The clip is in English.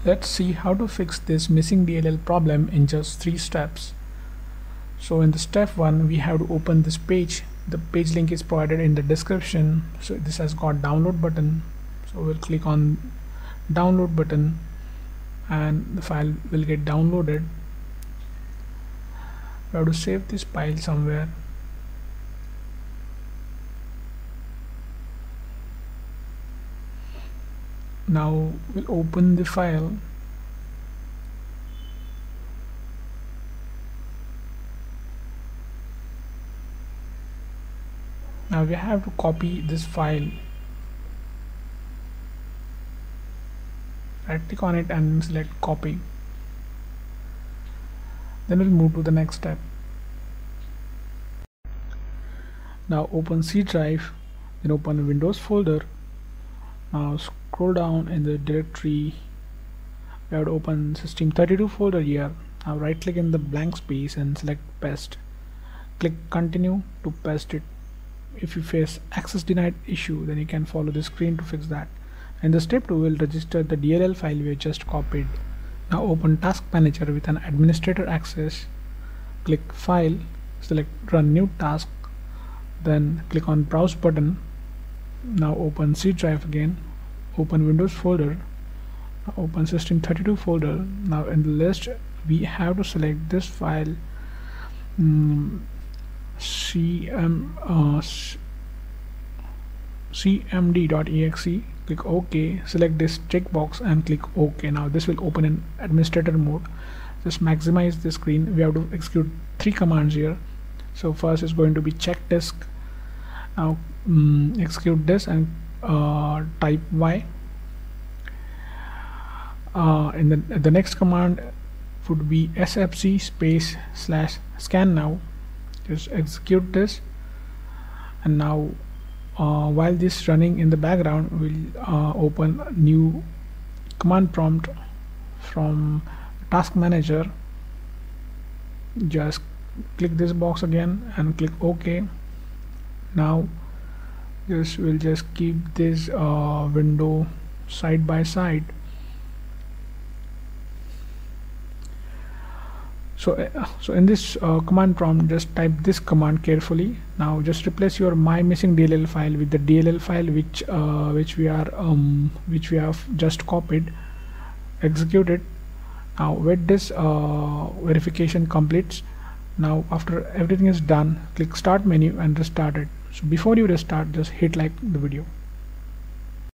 Let's see how to fix this missing DLL problem in just 3 steps. So in the step 1, we have to open this page. The page link is provided in the description. So this has got download button. So we'll click on download button and the file will get downloaded. We have to save this file somewhere. Now we'll open the file. Now we have to copy this file. Right click on it and select copy. Then we'll move to the next step. Now open C drive, then open the Windows folder. Now scroll down in the directory. We have to open System32 folder here. Now right click in the blank space and select paste. Click continue to paste it. If you face access denied issue, then you can follow the screen to fix that. In the step 2, we'll register the DLL file we just copied. Now open Task Manager with an administrator access. Click File, select Run New Task, then click on Browse button. Now open C drive again, open Windows folder, now open System32 folder. Now in the list, we have to select this file, cmd.exe. Click OK, select this checkbox and click OK. Now this will open in administrator mode. Just maximize the screen. We have to execute 3 commands here. So first is going to be check disk. Now execute this and type Y. In the next command would be sfc space / scan now. Just execute this, and now while this running in the background, we'll open a new command prompt from Task Manager. Just click this box again and click OK. Now we'll just keep this window side by side. So in this command prompt, just type this command carefully. Now just replace your my missing DLL file with the DLL file which we have just copied. Execute it. Now wait this verification completes. Now after everything is done, click Start menu and restart it. So before you restart, just hit like the video.